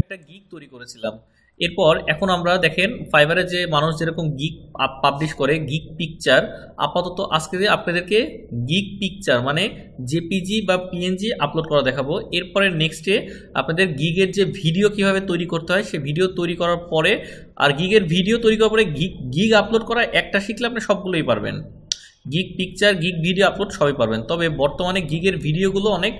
একটা গিগ তৈরি করেছিলাম। এরপর এখন আমরা দেখেন ফাইবারে যে মানুষ যেরকম গিগ পাবলিশ করে গিগ পিকচার, আপাতত আজকে আপনাদেরকে গিগ পিকচার মানে জেপিজি বা পিএনজি আপলোড করা দেখাবো। এরপরে নেক্সটে আপনাদের গিগের যে ভিডিও কিভাবে তৈরি করতে হয় সে ভিডিও তৈরি করার পরে, আর গিগের ভিডিও তৈরি করার পরে গিগ আপলোড করা একটা শিখলে আপনি সবগুলোই পারবেন। Gig picture gig video upload সবই পারবেন। তবে বর্তমানে গিগের ভিডিওগুলো অনেক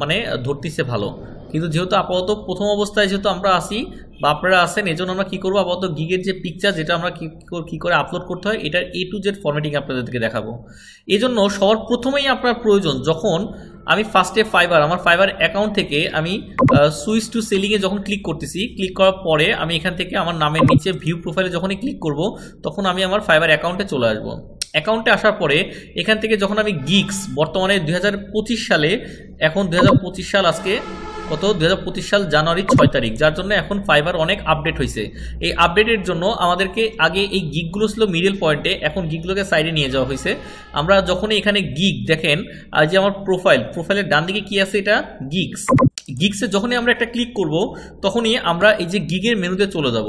মানে ধরতেছে ভালো, কিন্তু যেহেতু আপাতত প্রথম অবস্থায় যেহেতু আমরা আসি বা আপনারা আসেন, এই জন্য আমরা কী করবো, আপাতত গিগের যে পিকচার যেটা আমরা কী করে আপলোড করতে হয় এটার A to Z ফরম্যাটিং আপনাদেরকে দেখাবো। এই জন্য সবার প্রথমেই আপনার প্রয়োজন, যখন আমি ফার্স্টে আমার ফাইবার অ্যাকাউন্ট থেকে আমি সুইচ টু সেলিংয়ে যখন ক্লিক করতেছি, ক্লিক করার পরে আমি এখান থেকে আমার নামের নিচে ভিউ প্রোফাইলে যখনই ক্লিক করব তখন আমি আমার ফাইবার অ্যাকাউন্টে চলে আসবো। অ্যাকাউন্টে আসার পরে এখান থেকে যখন আমি গিগস বর্তমানে 2025 সালে, এখন 2025 সাল আজকে কত, 2025 সাল জানুয়ারি 6 তারিখ, যার জন্য এখন ফাইবার অনেক আপডেট হয়েছে। এই আপডেটের জন্য আমাদেরকে আগে এই গিগগুলো ছিল মিডল পয়েন্টে, এখন গিগগুলোকে সাইডে নিয়ে যাওয়া হয়েছে। আমরা যখনই এখানে গিগ দেখেন, আর যে আমার প্রোফাইলের ডান দিকে কি আছে, এটা গিগসে যখনই আমরা একটা ক্লিক করব তখনই আমরা এই যে গিগের মেনুতে চলে যাব।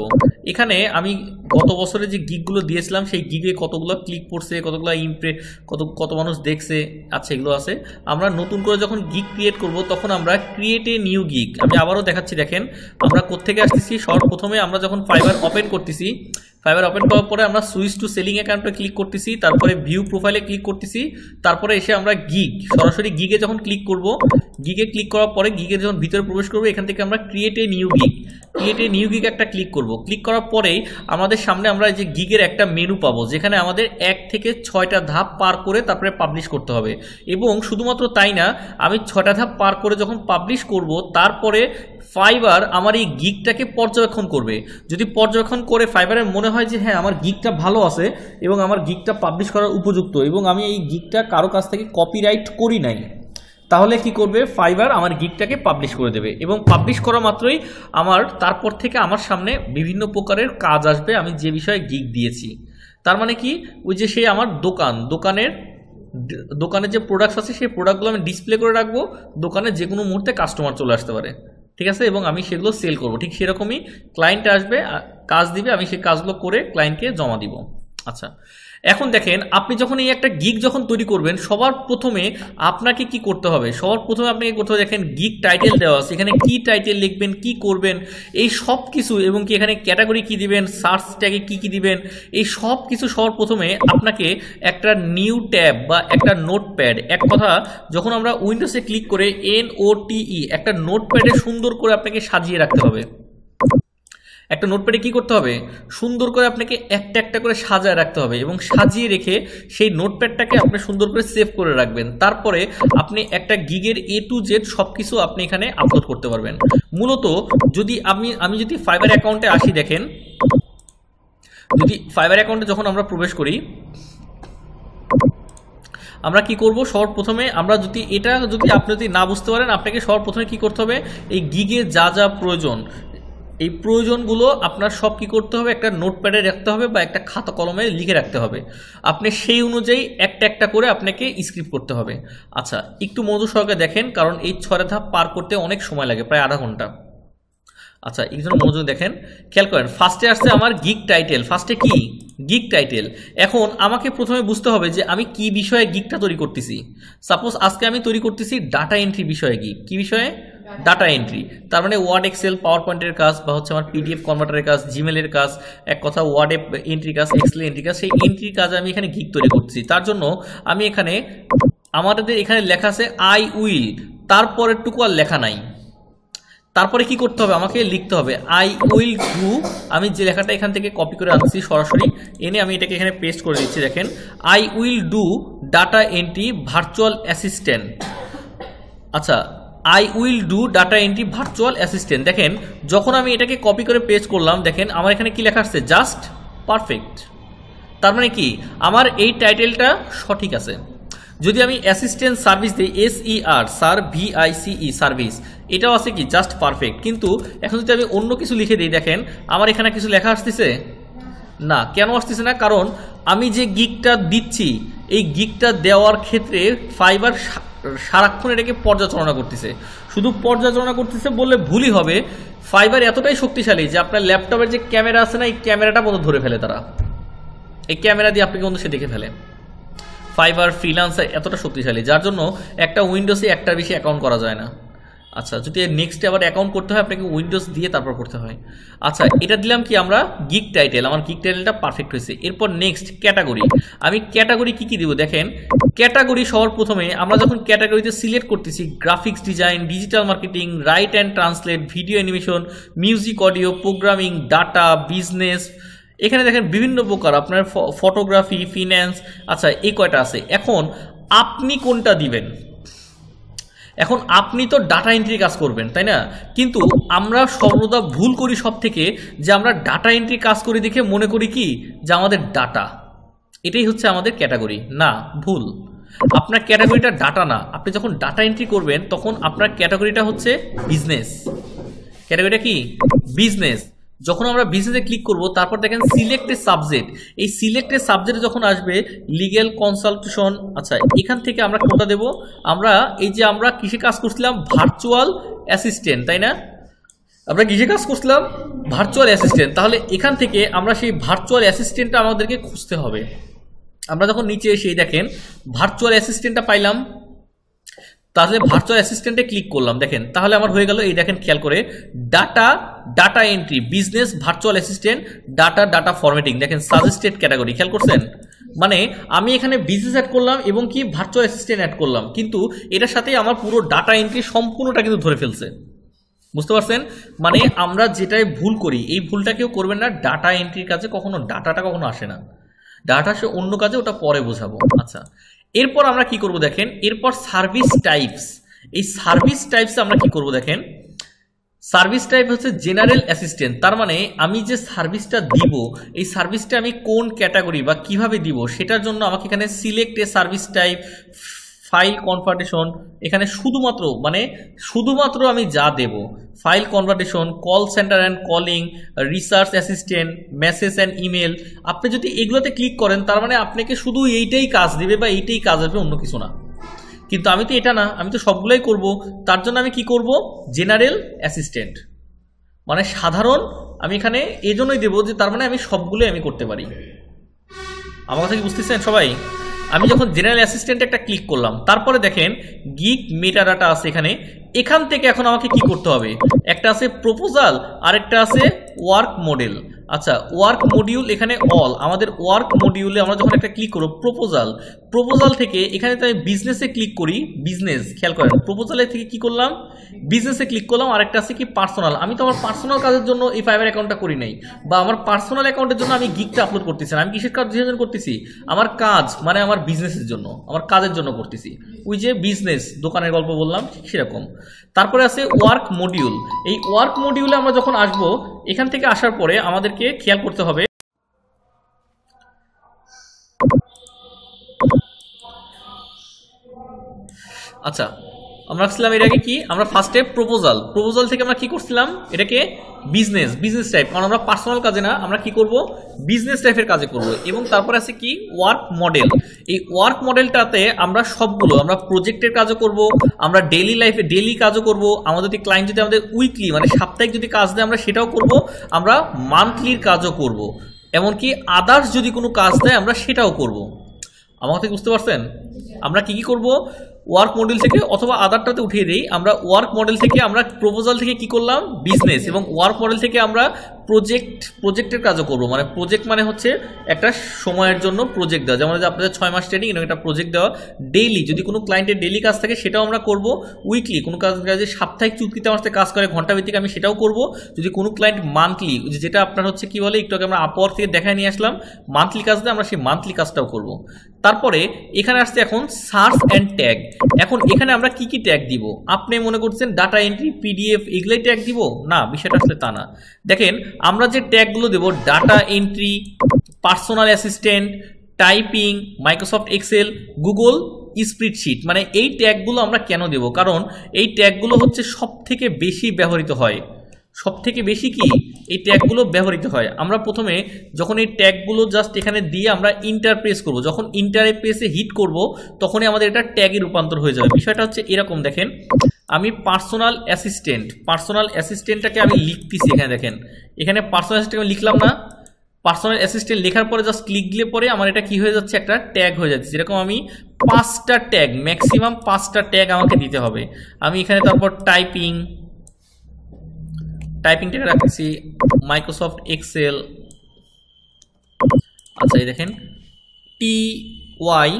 এখানে আমি গত বছরে যে গিগগুলো দিয়েছিলাম সেই গিগে কতগুলো ক্লিক পড়ছে, কতগুলো কত মানুষ দেখছে, আচ্ছা এগুলো আছে। আমরা নতুন করে যখন গিগ ক্রিয়েট করব তখন আমরা ক্রিয়েট এ নিউ গিগ, আমি আবারও দেখাচ্ছি দেখেন আমরা কোত্থেকে আসতেছি। সর্বপ্রথমে আমরা যখন ফাইবার ওপেন করতেছি, ফাইবার ওপেন করার পরে আমরা সুইচ টু সেলিং অ্যাকাউন্টে ক্লিক করতেছি, তারপরে ভিউ প্রোফাইলে ক্লিক করতেছি, তারপরে এসে আমরা সরাসরি গিগে যখন ক্লিক করব, গিগে ক্লিক করার পরে গিগের যখন ভিতরে প্রবেশ করবো এখান থেকে আমরা ক্রিয়েট এ নিউ গিগ একটা ক্লিক করব। ক্লিক করার পরেই আমাদের সামনে আমরা যে গিগের একটা মেনু পাবো, যেখানে আমাদের 1 থেকে 6টা ধাপ পার করে তারপরে পাবলিশ করতে হবে। এবং শুধুমাত্র তাই না, আমি 6টা ধাপ পার করে যখন পাবলিশ করব তারপরে ফাইবার আমার এই গিগটাকে পর্যবেক্ষণ করবে। যদি পর্যবেক্ষণ করে ফাইবারের মনে হয় যে হ্যাঁ আমার গিগটা ভালো আছে এবং আমার গিগটা পাবলিশ করার উপযুক্ত এবং আমি এই গিগটা কারো কাছ থেকে কপিরাইট করি নাই, তাহলে কি করবে, ফাইবার আমার গিগটাকে পাবলিশ করে দেবে। এবং পাবলিশ করা মাত্রই তারপর থেকে আমার সামনে বিভিন্ন প্রকারের কাজ আসবে আমি যে বিষয়ে গিগ দিয়েছি। তার মানে কি, ওই যে সেই আমার দোকানের যে প্রোডাক্টস আছে সেই প্রোডাক্টগুলো আমি ডিসপ্লে করে রাখবো, দোকানে যে কোনো মুহূর্তে কাস্টমার চলে আসতে পারে, ঠিক আছে, এবং আমি সেগুলো সেল করব। ঠিক সেরকমই ক্লায়েন্ট আসবে, কাজ দিবে, আমি সেই কাজগুলো করে ক্লায়েন্টকে জমা দিব। আচ্ছা, এখন দেখেন আপনি যখন এই একটা গিগ যখন তৈরি করবেন সবার প্রথমে আপনাকে কি করতে হবে, আপনাকে করতে হবে, দেখেন গিগ টাইটেল দেওয়া আছে, এখানে কি টাইটেল লিখবেন, কি করবেন, এই সব কিছু, এবং কি এখানে ক্যাটাগরি কি দিবেন, সার্চ ট্যাগে কি দিবেন, এই সব কিছু সবার প্রথমে আপনাকে একটা নিউ ট্যাব বা একটা নোটপ্যাড, এক কথা যখন আমরা উইন্ডোজে ক্লিক করে NOTE একটা নোটপ্যাডে সুন্দর করে আপনাকে সাজিয়ে রাখতে হবে। একটা নোটপ্যাডে কি করতে হবে, সুন্দর করে আপনাকে একটা একটা করে সাজায় রাখতে হবে এবং সাজিয়ে রেখে সেই নোটপ্যাডটাকে আপনি সুন্দর করে সেভ করে রাখবেন। তারপরে আপনি একটা গিগের A to Z সবকিছু আপনি এখানে আপলোড করতে পারবেন। মূলত যদি আমি যদি ফাইবার অ্যাকাউন্টে আসি, দেখেন যদি ফাইবার অ্যাকাউন্টে যখন আমরা প্রবেশ করি আমরা কি করব, সবার প্রথমে আমরা যদি আপনি যদি না বুঝতে পারেন, আপনাকে সবার প্রথমে কি করতে হবে, এই গিগের যা প্রয়োজন এই প্রয়োজনগুলো আপনার সব কি করতে হবে, একটা নোটপ্যাডে রাখতে হবে বা একটা খাতা কলমে লিখে রাখতে হবে। আপনি সেই অনুযায়ী একটা একটা করে আপনাকে স্ক্রিপ্ট করতে হবে। আচ্ছা, একটু মনোযোগ সহকারে দেখেন, কারণ এই 6টা ধাপ পার করতে অনেক সময় লাগে, প্রায় আধা ঘন্টা। আচ্ছা, একজন মনোযোগ দেখেন, খেয়াল করেন, ফার্স্টে আসছে আমার গিগ টাইটেল। ফার্স্টে কি গিগ টাইটেল। এখন আমাকে প্রথমে বুঝতে হবে যে আমি কি বিষয়ে গিগটা তৈরি করতেছি। সাপোজ আজকে আমি তৈরি করতেছি ডাটা এন্ট্রি বিষয়ে গিগ। কি বিষয়ে? Data entry. তার মানে ওয়ার্ড, এক্সেল, পাওয়ার পয়েন্টের কাজ বা হচ্ছে আমার PDF কনভার্টারের কাজ, জিমেলের কাজ, এক কথা ওয়ার্ডে এন্ট্রি কাজ, এক্সেলে এন্ট্রি কাজ, সেই এন্ট্রির কাজে আমি এখানে গিগ তৈরি করতেছি। তার জন্য আমি আমাদের এখানে লেখা আছে আই উইল, তারপরের টুকু আর লেখা নাই। তারপরে কি করতে হবে, আমাকে লিখতে হবে আই উইল ডু। আমি যে লেখাটা এখান থেকে কপি করে আনছি সরাসরি এনে আমি এটাকে এখানে পেস্ট করে দিচ্ছি। দেখেন, I will do data entry virtual assistant. আচ্ছা, I will do data entry virtual assistant. দেখেন যখন আমি এটাকে কপি করে পেস্ট করলাম, দেখেন আমার এখানে কি লেখা আসছে, জাস্ট পারফেক্ট। তার মানে কি, আমার এই টাইটেলটা সঠিক আছে। যদি আমি অ্যাসিস্ট্যান্ট সার্ভিস দিই, SER VICE সার্ভিস, এটাও আছে কি জাস্ট পারফেক্ট। কিন্তু এখন যদি আমি অন্য কিছু লিখে দিই, দেখেন আমার এখানে কিছু লেখা আসতেছে না। কেন আসতেছে না? কারণ আমি যে গিগটা দিচ্ছি এই গিগটা দেওয়ার ক্ষেত্রে ফাইবার সারাক্ষণ এটাকে পর্যালোচনা করতেছে। শুধু পর্যালোচনা করতেছে বললে ভুলই হবে। ফাইবার এতটাই শক্তিশালী যে আপনার ল্যাপটপের যে ক্যামেরা আছে না, এই ক্যামেরাটা পর্যন্ত ধরে ফেলে তারা, এই ক্যামেরা দিয়ে আপনাকে কিন্তু সে দেখে ফেলে। ফাইবার ফ্রিল্যান্সার এতটা শক্তিশালী যার জন্য একটা উইন্ডোজে একটার বেশি অ্যাকাউন্ট করা যায় না। আচ্ছা, যদি নেক্সটে আবার অ্যাকাউন্ট করতে হয় আপনাকে উইন্ডোজ দিয়ে তারপর করতে হয়। আচ্ছা, এটা দিলাম কি আমরা গিগ টাইটেল, আমার গিগ টাইটেলটা পারফেক্ট হয়েছে। এরপর নেক্সট ক্যাটাগরি, আমি ক্যাটাগরি কি কি দিব দেখেন। ক্যাটাগরি সবার প্রথমে আমরা যখন ক্যাটাগরিতে সিলেক্ট করতেছি graphics design, digital marketing, right and translate, video animation, music, audio, programming, data, business, এখানে দেখেন বিভিন্ন প্রকার আপনার ফটোগ্রাফি, ফিন্যান্স। আচ্ছা, এই কয়টা আছে। এখন আপনি কোনটা দিবেন? এখন আপনি তো ডাটা এন্ট্রি কাজ করবেন, তাই না? কিন্তু আমরা সর্বদা ভুল করি সব থেকে, যে আমরা ডাটা এন্ট্রি কাজ করি দেখে মনে করি কি যে আমাদের ডাটা, এটাই হচ্ছে আমাদের ক্যাটাগরি। না, ভুল। আপনার ক্যাটাগরিটা ডাটা না। আপনি যখন ডাটা এন্ট্রি করবেন তখন আপনার ক্যাটাগরিটা হচ্ছে বিজনেস। ক্যাটাগরিটা কি? বিজনেস। যখন আমরা বিজনেসে ক্লিক করব তারপর দেখেন সিলেক্টেড সাবজেক্ট, এই সিলেক্টেড সাবজেক্টে যখন আসবে লিগ্যাল কনসালটেশন। আচ্ছা, এখান থেকে আমরা কোনটা দেব? আমরা এই যে আমরা কিসে কাজ করছিলাম, ভার্চুয়াল অ্যাসিস্ট্যান্ট, তাই না? আমরা কিসে কাজ করছিলাম, ভার্চুয়াল অ্যাসিস্ট্যান্ট। তাহলে এখান থেকে আমরা সেই ভার্চুয়াল অ্যাসিস্ট্যান্টটা আমাদেরকে খুঁজতে হবে। আমরা যখন নিচে এসে দেখেন ভার্চুয়াল অ্যাসিস্ট্যান্টটা পাইলাম, তাহলে ভার্চুয়াল অ্যাসিস্ট্যান্টে ক্লিক করলাম, দেখেন তাহলে আমার হয়ে গেল এই দেখেন খেয়াল করে data entry, business, virtual assistant, data formatting. দেখেন সাজেস্টেড ক্যাটাগরি, খেয়াল করছেন? মানে আমি এখানে বিজনেস অ্যাড করলাম এবং কি ভার্চুয়াল অ্যাসিস্ট্যান্ট অ্যাড করলাম, কিন্তু এটার সাথে আমার পুরো ডাটা এন্ট্রি সম্পূর্ণটা কিন্তু ধরে ফেলছে। বুঝতে পারছেন? মানে আমরা যেটাই ভুল করি এই ভুলটা কেউ করবেন না। ডাটা এন্ট্রির কাজে কখনো ডাটাটা কখনো আসে না, ডাটা আসে অন্য কাজে, ওটা পরে বোঝাবো। আচ্ছা, এরপর আমরা কি করব দেখেন, এরপর সার্ভিস টাইপস। এই সার্ভিস টাইপসে আমরা কি করব দেখেন, সার্ভিস টাইপ হচ্ছে জেনারেল অ্যাসিস্ট্যান্ট। তার মানে আমি যে সার্ভিসটা দিব এই সার্ভিসটা আমি কোন ক্যাটাগরি বা কিভাবে দিব সেটার জন্য আমাকে এখানে select a service type, file conversion, এখানে শুধুমাত্র আমি যা দেব file conversion, call centre and calling, research assistant, message and email. আপনি যদি এগুলোতে ক্লিক করেন তার মানে আপনাকে শুধু এইটাই কাজ দিবে বা এইটাই কাজ আসবে, অন্য কিছু না। কিন্তু আমি তো এটা না, আমি তো সবগুলোই করব। তার জন্য আমি কি করব, জেনারেল অ্যাসিস্ট্যান্ট মানে সাধারণ। আমি এখানে এই জন্যই দেবো যে তার মানে আমি সবগুলোই আমি করতে পারি। আমার কথা কি বুঝতেছেন সবাই? আমি যখন জেনারেল অ্যাসিস্ট্যান্ট একটা ক্লিক করলাম, তারপরে দেখেন গিগ মেটা ডাটা আছে এখানে। এখান থেকে এখন আমাকে কি করতে হবে, একটা আছে প্রপোজাল আর একটা আছে ওয়ার্ক মডেল। আচ্ছা, ওয়ার্ক মডিউল এখানে অল, আমাদের ওয়ার্ক মডিউলে আমরা যখন একটা ক্লিক করব প্রপোজাল থেকে এখানে তো আমি বিজনেসে ক্লিক করি, বিজনেস, খেয়াল করেন প্রপোজালের থেকে কি করলাম, বিজনেসে ক্লিক করলাম। আরেকটা আছে কি পার্সোনাল, আমি তো আমার পার্সোনাল কাজের জন্য এই ফাইবার অ্যাকাউন্টটা করি নাই, বা আমার পার্সোনাল অ্যাকাউন্টের জন্য আমি গিগটা আপলোড করতেছি না। আমি কিসের কাজ জন্য করতেছি, আমার কাজ মানে আমার বিজনেসের জন্য, আমার কাজের জন্য করতেছি। ওই যে বিজনেস দোকানের গল্প বললাম ঠিক সেরকম। তারপরে আছে ওয়ার্ক মডিউল। এই ওয়ার্ক মডিউলে আমরা যখন আসবো, এখান থেকে আসার পরে আমাদেরকে খেয়াল করতে হবে, আচ্ছা আমরা আসছিলাম এর আগে কি, আমরা ফার্স্টে প্রপোজাল থেকে আমরা কি করছিলাম, এটাকে বিজনেস টাইপ, কারণ আমরা পার্সোনাল কাজে না, আমরা কি করব, বিজনেস টাইপের কাজে করব। এবং তারপর আছে কি ওয়ার্ক মডেল। এই ওয়ার্ক মডেলটাতে আমরা সবগুলো, আমরা প্রজেক্টের কাজও করব, আমরা ডেইলি কাজও করব, আমাদের যদি ক্লায়েন্ট যদি আমাদের উইকলি মানে সাপ্তাহিক যদি কাজ দেয় আমরা সেটাও করব, আমরা মান্থলির কাজও করব, এমনকি আদার্স যদি কোনো কাজ দেয় আমরা সেটাও করব। আমার কথা বুঝতে পারছেন? আমরা কি করব, ওয়ার্ক মডেল থেকে অথবা আদারটাতে উঠিয়ে দেই, আমরা ওয়ার্ক মডেল থেকে আমরা প্রপোজাল থেকে কি করলাম, বিজনেস, এবং ওয়ার্ক মডেল থেকে আমরা প্রজেক্টের কাজও করব। মানে প্রজেক্ট মানে হচ্ছে একটা সময়ের জন্য প্রজেক্ট দেওয়া, যেমন আপনাদের 6 মাস ট্রেনিং এবং একটা প্রজেক্ট দেওয়া। ডেইলি যদি কোনো ক্লায়েন্টের ডেইলি কাজ থাকে সেটাও আমরা করব, উইকলি কোনো কাজে সাপ্তাহিক চুক্তিতে আমার সাথে কাজ করে ঘন্টা ভিত্তিক আমি সেটাও করব। যদি কোনো ক্লায়েন্ট মান্থলি, যেটা আপনার হচ্ছে কি বলে একটু আগে আমরা আপওয়ার্ক থেকে দেখায় নিয়ে আসলাম, মান্থলি কাজ দেয় আমরা সেই মান্থলি কাজটাও করব। তারপরে এখানে আসছে এখন সার্চ অ্যান্ড ট্যাগ। এখন এখানে আমরা কি কি ট্যাগ দিব, আপনি মনে করছেন ডাটা এন্ট্রি, পিডিএফ এগুলাই ট্যাগ দিব না, বিষয়টা আসলে তা না। দেখেন আমরা যে ট্যাগগুলো দেব, data entry, personal assistant, typing, Microsoft Excel, Google spreadsheet, মানে এই ট্যাগগুলো আমরা কেন দেব, কারণ এই ট্যাগগুলো হচ্ছে সব থেকে বেশি ব্যবহৃত হয়। সবথেকে বেশি কি এই ট্যাগগুলো ব্যবহৃত হয়। আমরা প্রথমে যখন এই ট্যাগগুলো জাস্ট এখানে দিয়ে আমরা ইন্টার প্রেস করব, যখন ইন্টার প্রেসে হিট করব তখনই আমাদের এটা ট্যাগে রূপান্তর হয়ে যাবে। বিষয়টা হচ্ছে এরকম, দেখেন আমি পার্সোনাল অ্যাসিস্ট্যান্টটাকে আমি লিখতেছি, এখানে দেখেন এখানে পার্সোনাল অ্যাসিস্ট্যান্ট লিখলাম না, পার্সোনাল অ্যাসিস্ট্যান্ট লেখার পরে জাস্ট ক্লিক দিলে পরে আমার এটা কি হয়ে যাচ্ছে, একটা ট্যাগ হয়ে যাচ্ছে। যেরকম আমি 5টা ট্যাগ, ম্যাক্সিমাম 5টা ট্যাগ আমাকে দিতে হবে। আমি এখানে তারপর টাইপিংটাকে রাখছি মাইক্রোসফট এক্সেল। আচ্ছা এই দেখেন TYPI,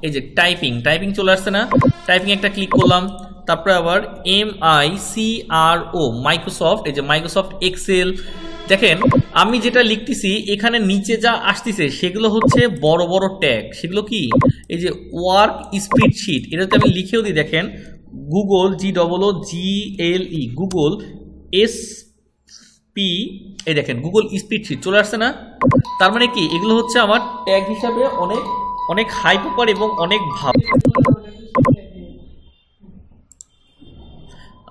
এই যে টাইপিং চলে আসছে না, টাইপিং একটা ক্লিক করলাম, তারপরে আবার MICRO মাইক্রোসফট, এই যে মাইক্রোসফট এক্সেল। দেখেন আমি যেটা লিখতেছি এখানে নিচে যা আসতেছে সেগুলো হচ্ছে বড় বড় ট্যাগ, সেগুলো কি এই যে ওয়ার্ক স্প্রেডশিট, এটা আমি লিখেও দিই, দেখেন গুগল GOOGLE গুগল SP, এই দেখেন গুগল স্প্রেডশিট চলে আসছে না। তার মানে কি এগুলো হচ্ছে আমার ট্যাগ হিসাবে অনেক অনেক হাই প্রপার এবং অনেক ভালো।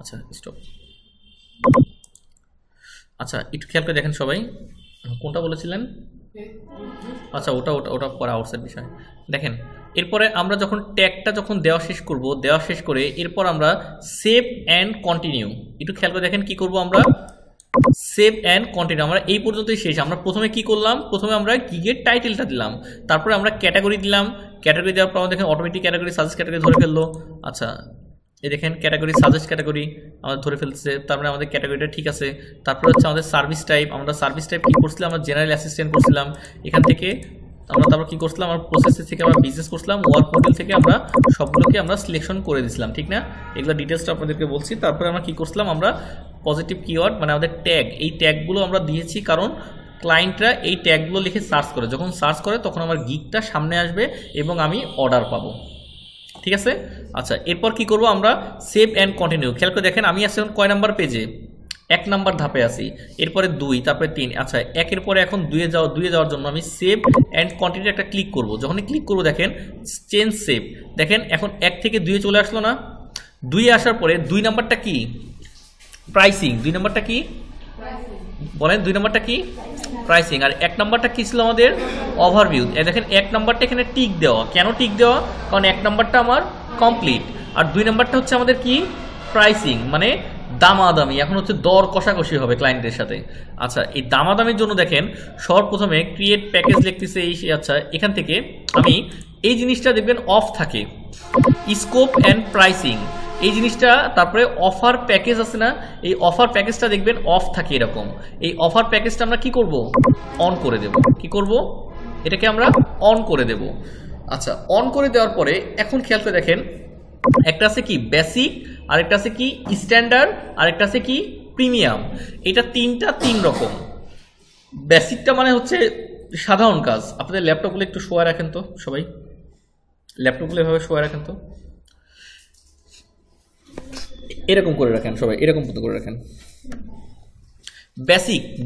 আচ্ছা স্টপ। আচ্ছা একটু খেয়াল করে দেখেন সবাই, কোনটা বলেছিলেন? আচ্ছা ওটা পরে আউটসাইড বিষয়। দেখেন এরপরে আমরা যখন ট্যাগটা যখন দেওয়া শেষ করে এরপর আমরা সেভ অ্যান্ড কন্টিনিউ, একটু খেয়াল করে দেখেন কি করব আমরা, সেভ অ্যান্ড কন্টিনিউ। আমরা এই পর্যন্তই শেষ। আমরা প্রথমে কি করলাম, প্রথমে আমরা গিগের টাইটেলটা দিলাম, তারপরে আমরা ক্যাটাগরি দিলাম, ক্যাটাগরি দেওয়ার পর আমরা দেখেন অটোমেটিক ক্যাটাগরি সাজেস্ট ক্যাটাগরি ধরে ফেললো। আচ্ছা এই দেখেন ক্যাটাগরি সাজেস্ট ক্যাটাগরি আমাদের ধরে ফেলছে, তারপরে আমাদের ক্যাটাগরিটা ঠিক আছে। তারপরে হচ্ছে আমাদের সার্ভিস টাইপ, আমরা সার্ভিস টাইপ কি করছিলাম, আমরা জেনারেল অ্যাসিস্ট্যান্ট করছিলাম। এখান থেকে আমরা তারপর কি করছিলাম, আমরা প্রসেস থেকে আমরা বিজনেস করছিলাম, ওয়ার্ক মডেল থেকে আমরা সবগুলোকে আমরা সিলেকশন করে দিয়েছিলাম, ঠিক না? এগুলো ডিটেলসটা আপনাদেরকে বলছি। তারপরে আমরা কি করছিলাম, আমরা পজিটিভ কিওয়ার্ড মানে আমাদের ট্যাগ, এই ট্যাগগুলো আমরা দিয়েছি কারণ ক্লায়েন্টরা এই ট্যাগগুলো লিখে সার্চ করে, যখন সার্চ করে তখন আমার গিগটা সামনে আসবে এবং আমি অর্ডার পাবো, ঠিক আছে? আচ্ছা এরপর কি করব, আমরা সেভ অ্যান্ড কন্টিনিউ। খেয়াল করে দেখেন আমি আছি এখন কয় নাম্বার পেজে, 1 নাম্বার ধাপে আছি, এরপরে 2, তারপরে 3। আচ্ছা 1-এর পরে এখন 2-এ যাওয়ার জন্য আমি সেভ অ্যান্ড কন্টিনিউ একটা ক্লিক করব। যখনই ক্লিক করব দেখেন চেঞ্জ সেভ, দেখেন এখন 1 থেকে 2-এ চলে আসলো না। 2-এ আসার পরে 2 নাম্বারটা কি, প্রাইসিং। 2 নাম্বারটা কি বলেন, 2 নাম্বারটা কি প্রাইসিং। আর 1 নাম্বারটা কি ছিল আমাদের, ওভারভিউ। দেখেন 1 নাম্বারটা এখানে টিক দেওয়া, কেন টিক দেওয়া, কারণ 1 নাম্বারটা আমার কমপ্লিট, আর 2 নাম্বারটা হচ্ছে আমাদের কি, প্রাইসিং, মানে দামাদামি। এখন হচ্ছে দর কষাকষি হবে ক্লায়েন্টের সাথে। আচ্ছা এই দামাদামির জন্য দেখেন সর্বপ্রথমে ক্রিয়েট প্যাকেজ লিখতেছে এই। আচ্ছা এখান থেকে আমি এই জিনিসটা দেখবেন অফ থাকে, স্কোপ অ্যান্ড প্রাইসিং এই জিনিসটা। তারপরে অফার প্যাকেজ আছে না, এই অফার প্যাকেজটা দেখবেন অফ থাকে এরকম। এই অফার প্যাকেজটা আমরা কি করব, অন করে দেব। কি করব, এটাকে আমরা অন করে দেব। আচ্ছা অন করে দেওয়ার পরে এখন খেয়াল করে দেখেন একটা আছে কি বেসিক, আরেকটা আছে কি স্ট্যান্ডার্ড, আরেকটা আছে কি প্রিমিয়াম। এটা 3 রকম। বেসিকটা মানে হচ্ছে সাধারণ কাজ। আপনাদের ল্যাপটপগুলো একটু শোয়া রাখেন তো সবাই, ল্যাপটপগুলো এভাবে শোয়া রাখেন তো, এরকম করে রাখেন সবাই, এরকম মতো করে রাখেন।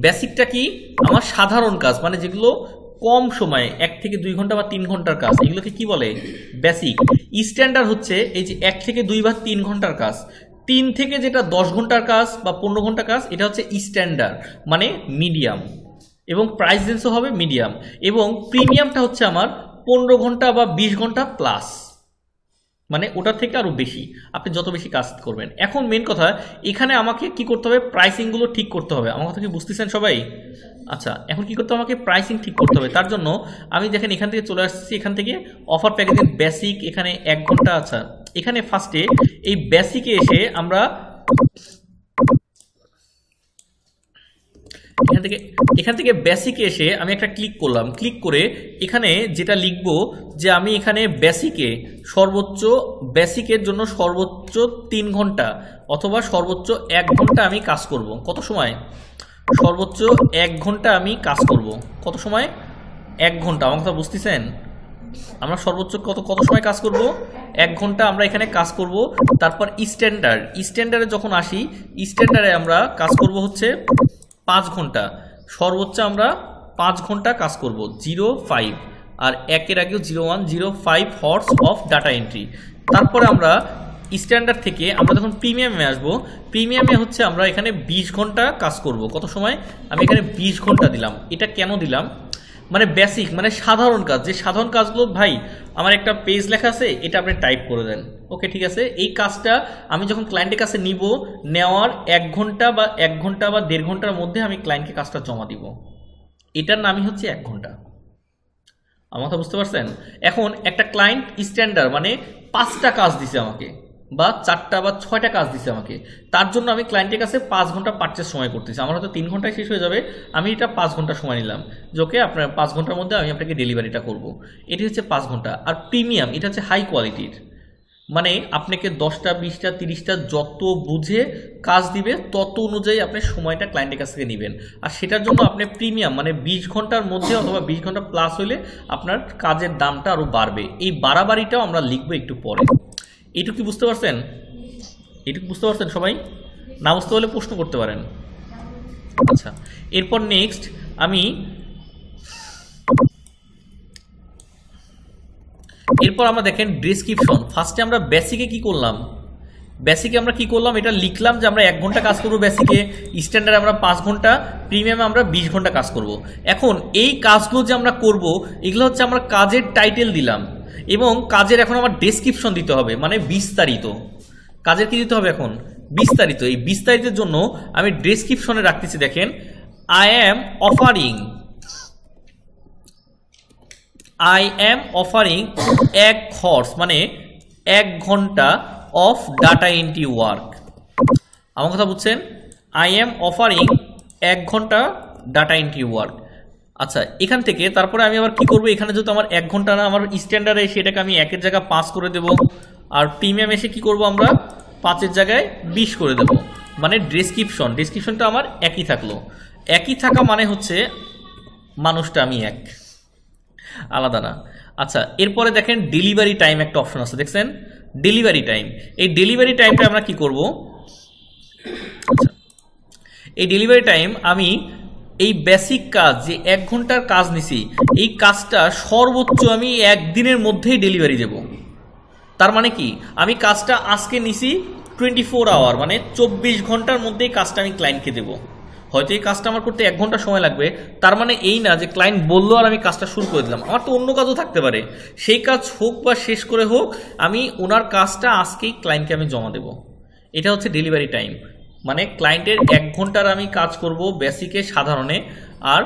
বেসিকটা কি, আমার সাধারণ কাজ, মানে যেগুলো কম সময়ে 1 থেকে 2 ঘন্টা বা 3 ঘন্টার কাজ, এগুলোকে কি বলে, বেসিক। স্ট্যান্ডার্ড হচ্ছে এই যে 1 থেকে 2 বা 3 ঘন্টার কাজ। 3 থেকে যেটা 10 ঘন্টার কাজ বা 15 ঘন্টার কাজ, এটা হচ্ছে স্ট্যান্ডার্ড মানে মিডিয়াম, এবং প্রাইস রেঞ্জও হবে মিডিয়াম। এবং প্রিমিয়ামটা হচ্ছে আমার 15 ঘন্টা বা 20 ঘন্টা প্লাস, মানে ওটার থেকে আরও বেশি, আপনি যত বেশি কাজ করবেন। এখন মেন কথা এখানে আমাকে কি করতে হবে, প্রাইসিংগুলো ঠিক করতে হবে। আমার কথা কি বুঝতেছেন সবাই? আচ্ছা এখন কি করতে হবে, আমাকে প্রাইসিং ঠিক করতে হবে। তার জন্য আমি দেখেন এখান থেকে চলে আসছি, এখান থেকে অফার প্যাকেজের বেসিক, এখানে 1 ঘন্টা। আচ্ছা এখানে ফার্স্টে এই বেসিকে এসে আমরা এখান থেকে বেসিকে এসে আমি একটা ক্লিক করলাম। ক্লিক করে এখানে যেটা লিখবো যে আমি এখানে বেসিকের জন্য সর্বোচ্চ 3 ঘন্টা অথবা সর্বোচ্চ 1 ঘন্টা আমি কাজ করব। কত সময়, সর্বোচ্চ 1 ঘন্টা আমি কাজ করব। কত সময়, 1 ঘন্টা। আমার কথা বুঝতেছেন? আমরা সর্বোচ্চ কত সময় কাজ করব, 1 ঘন্টা আমরা এখানে কাজ করব। তারপর স্ট্যান্ডার্ডে যখন আসি, স্ট্যান্ডার্ডে আমরা কাজ করব হচ্ছে 5 ঘন্টা, সর্বোচ্চ আমরা 5 ঘন্টা কাজ করব। 05 আর 1-এর আগেও 01, 05 হর্স অফ ডাটা এন্ট্রি। তারপরে আমরা স্ট্যান্ডার্ড থেকে আমরা যখন প্রিমিয়ামে আসবো, প্রিমিয়ামে হচ্ছে আমরা এখানে 20 ঘন্টা কাজ করব। কত সময়? আমি এখানে 20 ঘন্টা দিলাম। এটা কেন দিলাম? মানে বেসিক, মানে সাধারণ কাজ, যে সাধারণ কাজগুলো ভাই আমার একটা পেজ লেখা আছে, এটা আপনি টাইপ করে দেন, ওকে ঠিক আছে। এই কাজটা আমি যখন ক্লায়েন্টের কাছে নিব, নেওয়ার 1 ঘন্টা বা 1.5 ঘন্টার মধ্যে আমি ক্লায়েন্টকে কাজটা জমা দিব। এটার নামই হচ্ছে 1 ঘন্টা। আমার কথা বুঝতে পারছেন? এখন একটা ক্লায়েন্ট স্ট্যান্ডার্ড মানে 5টা কাজ দিছে আমাকে, বা 4টা বা 6টা কাজ দিছে আমাকে, তার জন্য আমি ক্লায়েন্টের কাছে 5 ঘন্টা পারচেজ সময় করতেছি। আমার হয়তো 3 ঘন্টায় শেষ হয়ে যাবে, আমি এটা 5 ঘন্টা সময় নিলাম, যে ওকে আপনার 5 ঘন্টার মধ্যে আমি আপনাকে ডেলিভারিটা করব। এটি হচ্ছে 5 ঘন্টা। আর প্রিমিয়াম এটা হচ্ছে হাই কোয়ালিটির, মানে আপনাকে 10টা 20টা 30টা যত বুঝে কাজ দিবে তত অনুযায়ী আপনি সময়টা ক্লায়েন্টের কাছ থেকে নেবেন। আর সেটার জন্য আপনি প্রিমিয়াম মানে 20 ঘন্টার মধ্যে অথবা 20 ঘন্টা প্লাস হলে আপনার কাজের দামটা আরও বাড়বে। এই বাড়াবাড়িটাও আমরা লিখবো একটু পরে। এইটুকু কি বুঝতে পারছেন? এইটুকু বুঝতে পারছেন সবাই? না বুঝতে হলে প্রশ্ন করতে পারেন। আচ্ছা, এরপর নেক্সট এরপর আমরা দেখেন ডেসক্রিপশন। ফার্স্টে আমরা বেসিকে কি করলাম? বেসিকে আমরা কি করলাম? এটা লিখলাম যে আমরা 1 ঘন্টা কাজ করবো বেসিকে, স্ট্যান্ডার্ডে আমরা 5 ঘন্টা, প্রিমিয়ামে আমরা 20 ঘন্টা কাজ করব। এখন এই কাজগুলো যে আমরা করব, এগুলো হচ্ছে আমরা কাজের টাইটেল দিলাম, এবং কাজের এখন আমার ডেসক্রিপশন দিতে হবে, মানে বিস্তারিত। কাজের কি দিতে হবে এখন? বিস্তারিত। এই বিস্তারিতের জন্য আমি ডেসক্রিপশনে রাখতেছি, দেখেন আই অ্যাম অফারিং 1 হর্স মানে 1 ঘন্টা অফ ডাটা এন্ট্রি ওয়ার্ক। আমার কথা বুঝছেন? আই অ্যাম অফারিং 1 ঘন্টা ডাটা এন্ট্রি ওয়ার্ক। আচ্ছা, এখান থেকে তারপরে আমি আবার কি করবো? এখানে যেহেতু আমার 1 ঘন্টা না, আমার স্ট্যান্ডার্ডে সেটাকে আমি 1-এর জায়গায় 5 করে দেবো, আর প্রিমিয়াম এসে কি করব? আমরা 5-এর জায়গায় 20 করে দেবো। মানে ডেসক্রিপশনটা আমার একই থাকলো। একই থাকা মানে হচ্ছে মানুষটা আমি এক, আলাদা না। আচ্ছা, এরপরে দেখেন ডেলিভারি টাইম একটা অপশন আছে, দেখছেন ডেলিভারি টাইম। এই ডেলিভারি টাইমটা আমরা কি করব? আচ্ছা, এই ডেলিভারি টাইম আমি এই বেসিক কাজ যে 1 ঘন্টার কাজ নিছি, এই কাজটা সর্বোচ্চ আমি 1 দিনের মধ্যেই ডেলিভারি দেব। তার মানে কি? আমি কাজটা আজকে নিছি 24 আওয়ার মানে 24 ঘন্টার মধ্যেই কাজটা আমি ক্লায়েন্টকে দেবো। হয়তো এই কাজটা আমার করতে 1 ঘন্টা সময় লাগবে, তার মানে এই না যে ক্লায়েন্ট বললো আর আমি কাজটা শুরু করে দিলাম। আমার তো অন্য কাজও থাকতে পারে, সেই কাজ হোক বা শেষ করে হোক, আমি ওনার কাজটা আজকেই ক্লায়েন্টকে আমি জমা দেব। এটা হচ্ছে ডেলিভারি টাইম, মানে ক্লায়েন্টের 1 ঘন্টার আমি কাজ করব বেসিকে সাধারণে, আর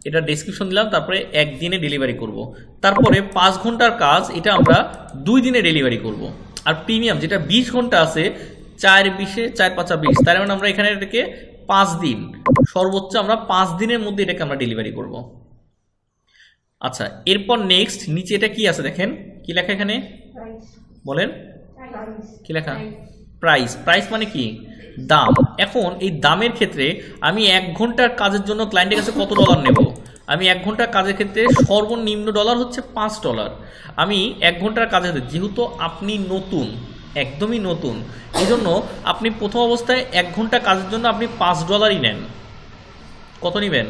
এটা ডেসক্রিপশন দিলাম, তারপরে 1 দিনে ডেলিভারি করব। তারপরে 5 ঘন্টার কাজ, এটা আমরা 2 দিনে ডেলিভারি করব। আর প্রিমিয়াম যেটা 20 ঘন্টা আছে, 4-20-4-5-20, তার মানে আমরা এখানে এটাকে 5 দিন, সর্বোচ্চ আমরা 5 দিনের মধ্যে এটাকে আমরা ডেলিভারি করব। আচ্ছা, এরপর নেক্সট নিচে এটা কি আছে দেখেন, কি লেখা এখানে বলেন? কি লেখা? প্রাইস। প্রাইস মানে কি? দাম। এখন এই দামের ক্ষেত্রে আমি 1 ঘন্টার কাজের জন্য ক্লায়েন্টের কাছে কত ডলার নেব? আমি 1 ঘন্টার কাজের ক্ষেত্রে সর্বনিম্ন ডলার হচ্ছে $5। আমি 1 ঘন্টার কাজের ক্ষেত্রে, যেহেতু আপনি নতুন, একদমই নতুন, এই জন্য আপনি প্রথম অবস্থায় 1 ঘন্টা কাজের জন্য আপনি $5 নেন। কত নেবেন?